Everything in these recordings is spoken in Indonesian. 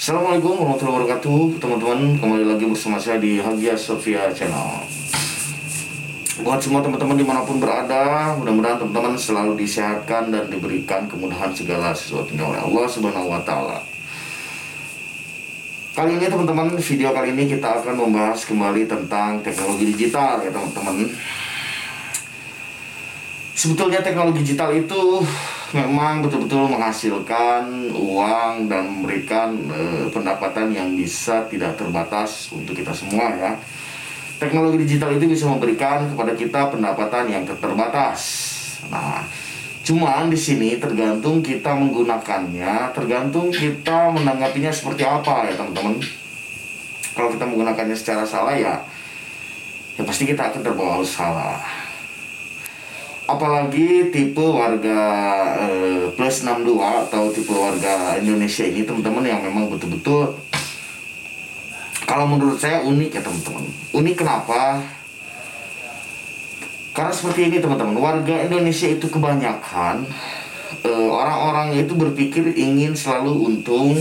Assalamualaikum warahmatullahi wabarakatuh, teman-teman. Kembali lagi bersama saya di Hagia Sophia Channel. Buat semua teman-teman dimanapun berada, mudah-mudahan teman-teman selalu disehatkan dan diberikan kemudahan segala sesuatunya oleh Allah Subhanahu wa Ta'ala. Kali ini teman-teman, video kali ini kita akan membahas kembali tentang teknologi digital ya teman-teman. Sebetulnya teknologi digital itu memang betul-betul menghasilkan uang dan memberikan pendapatan yang bisa tidak terbatas untuk kita semua ya. Teknologi digital itu bisa memberikan kepada kita pendapatan yang tak terbatas. Nah, cuman di sini tergantung kita menggunakannya, tergantung kita menanggapinya seperti apa ya teman-teman. Kalau kita menggunakannya secara salah ya pasti kita akan terbawa salah. Apalagi tipe warga plus 62 atau tipe warga Indonesia ini teman-teman yang memang betul-betul kalau menurut saya unik ya teman-teman. Unik kenapa? Karena seperti ini teman-teman, warga Indonesia itu kebanyakan orang-orang itu berpikir ingin selalu untung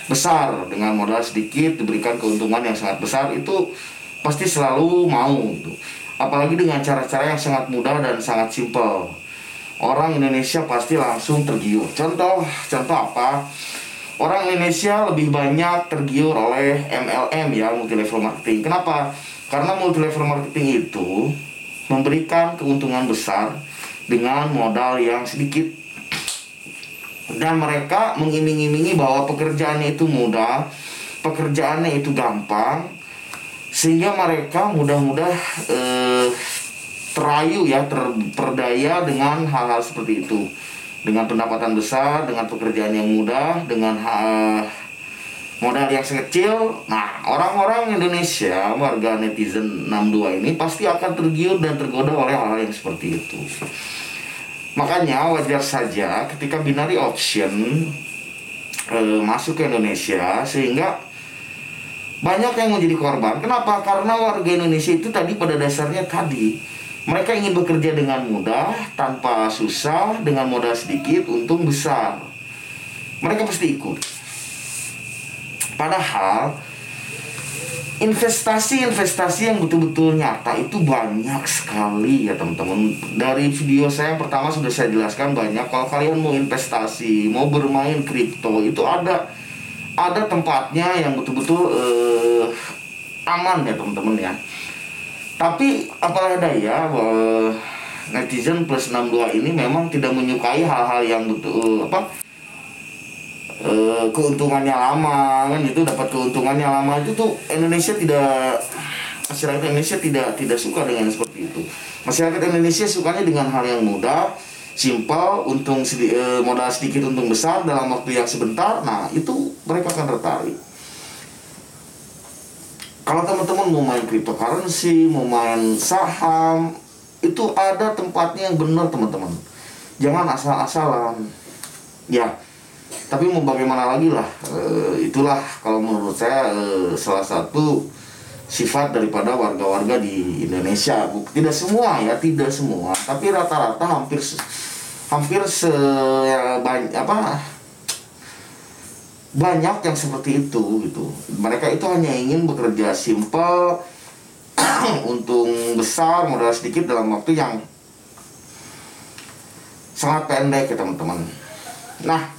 besar. Dengan modal sedikit diberikan keuntungan yang sangat besar, itu pasti selalu mau gitu. Apalagi dengan cara-cara yang sangat mudah dan sangat simpel, orang Indonesia pasti langsung tergiur. Contoh apa? Orang Indonesia lebih banyak tergiur oleh MLM ya, multi level marketing. Kenapa? Karena multi level marketing itu memberikan keuntungan besar dengan modal yang sedikit. Dan mereka mengiming-imingi bahwa pekerjaannya itu mudah, pekerjaannya itu gampang, sehingga mereka mudah-mudah terayu ya, terperdaya dengan hal-hal seperti itu. Dengan pendapatan besar, dengan pekerjaan yang mudah, dengan modal yang sekecil. Nah, orang-orang Indonesia, warga netizen 62 ini pasti akan tergiur dan tergoda oleh hal-hal yang seperti itu. Makanya wajar saja ketika binary option masuk ke Indonesia, sehingga banyak yang menjadi korban. Kenapa? Karena warga Indonesia itu tadi pada dasarnya mereka ingin bekerja dengan mudah, tanpa susah, dengan modal sedikit, untung besar. Mereka pasti ikut. Padahal investasi yang betul-betul nyata itu banyak sekali ya teman-teman. Dari video saya yang pertama sudah saya jelaskan banyak. Kalau kalian mau investasi, mau bermain kripto, itu ada tempatnya yang betul-betul aman ya teman-teman ya. Tapi apalah daya, netizen plus 62 ini memang tidak menyukai hal-hal yang betul keuntungannya lama kan, itu dapat keuntungannya lama itu tuh masyarakat Indonesia tidak suka dengan seperti itu. Masyarakat Indonesia sukanya dengan hal yang mudah, simpel, modal sedikit untung besar dalam waktu yang sebentar. Nah, itu mereka akan tertarik. Kalau teman-teman mau main cryptocurrency, mau main saham, itu ada tempatnya yang benar teman-teman. Jangan asal-asalan. Ya, tapi mau bagaimana lagi lah. Itulah kalau menurut saya salah satu sifat daripada warga-warga di Indonesia. Tidak semua ya, tidak semua. Tapi rata-rata hampir banyak yang seperti itu gitu. Mereka itu hanya ingin bekerja simpel, untung besar, modal sedikit dalam waktu yang sangat pendek ya teman-teman. Nah,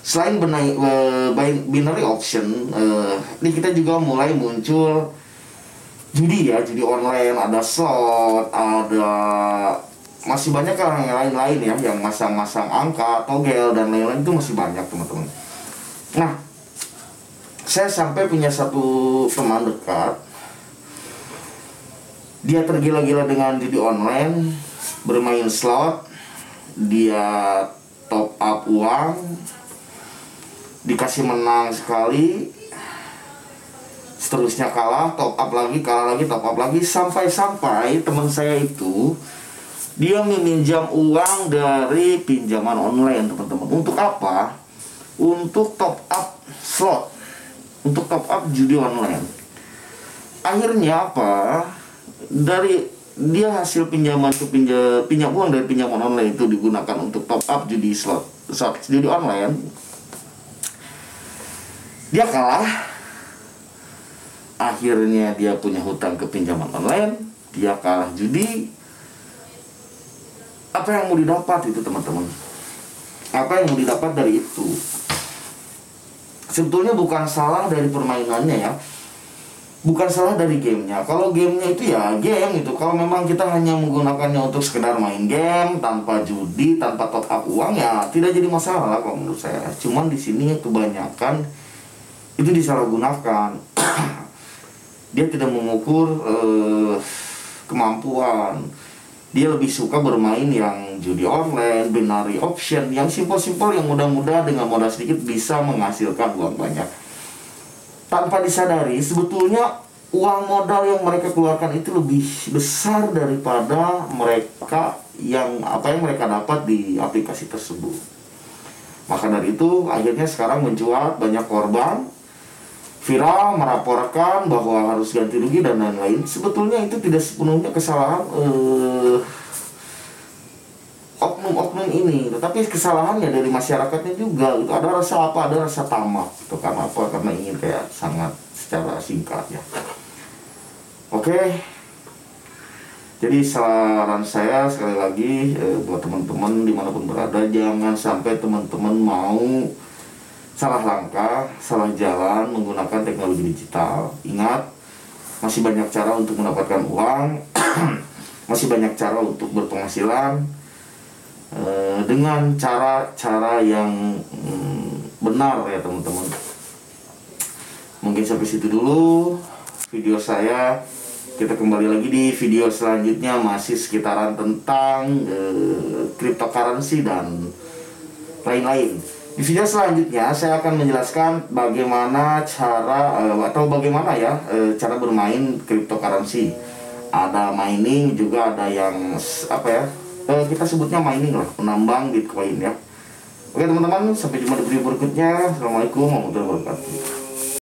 selain binary option, ini kita juga mulai muncul judi online, ada slot, ada masih banyak orang yang lain-lain ya, yang masang-masang angka, togel dan lain-lain, itu masih banyak teman-teman. Nah, saya sampai punya satu teman dekat, dia tergila-gila dengan judi online, bermain slot, dia top up uang, dikasih menang sekali, seterusnya kalah, top up lagi, kalah lagi, top up lagi, sampai teman saya itu dia meminjam uang dari pinjaman online teman-teman. Untuk apa? Untuk top up slot, untuk top up judi online. Akhirnya apa? Dari dia hasil pinjaman itu pinjam uang dari pinjaman online itu digunakan untuk top up judi slot judi online. Dia kalah, akhirnya dia punya hutang ke pinjaman online, dia kalah judi. Apa yang mau didapat itu teman-teman? Apa yang mau didapat dari itu? Sebetulnya bukan salah dari permainannya ya, bukan salah dari gamenya. Kalau gamenya itu ya game itu, kalau memang kita hanya menggunakannya untuk sekedar main game tanpa judi, tanpa top up uang, ya tidak jadi masalah kalau menurut saya. Cuman di sini kebanyakan itu disalahgunakan. Dia tidak mengukur kemampuan. Dia lebih suka bermain yang judi online, binary option, yang simpel-simpel, yang mudah-mudah dengan modal sedikit bisa menghasilkan uang banyak. Tanpa disadari, sebetulnya uang modal yang mereka keluarkan itu lebih besar daripada mereka yang mereka dapat di aplikasi tersebut. Maka dari itu, akhirnya sekarang mencuat banyak korban viral melaporkan bahwa harus ganti rugi dan lain-lain. Sebetulnya itu tidak sepenuhnya kesalahan oknum-oknum ini, tetapi kesalahannya dari masyarakatnya juga gitu. Ada rasa apa? Ada rasa tamak gitu. Karena apa? Karena ingin kayak sangat secara singkat ya. Oke. Jadi saran saya sekali lagi buat teman-teman dimanapun berada, jangan sampai teman-teman mau salah langkah, salah jalan menggunakan teknologi digital. Ingat, masih banyak cara untuk mendapatkan uang, masih banyak cara untuk berpenghasilan dengan cara-cara yang benar ya teman-teman. Mungkin sampai situ dulu video saya. Kita kembali lagi di video selanjutnya, masih sekitaran tentang cryptocurrency dan lain-lain. Di video selanjutnya saya akan menjelaskan bagaimana cara cara bermain cryptocurrency. Ada mining, juga ada yang kita sebutnya mining lah, menambang Bitcoin ya. Oke teman-teman, sampai jumpa di video berikutnya. Assalamualaikum warahmatullahi wabarakatuh.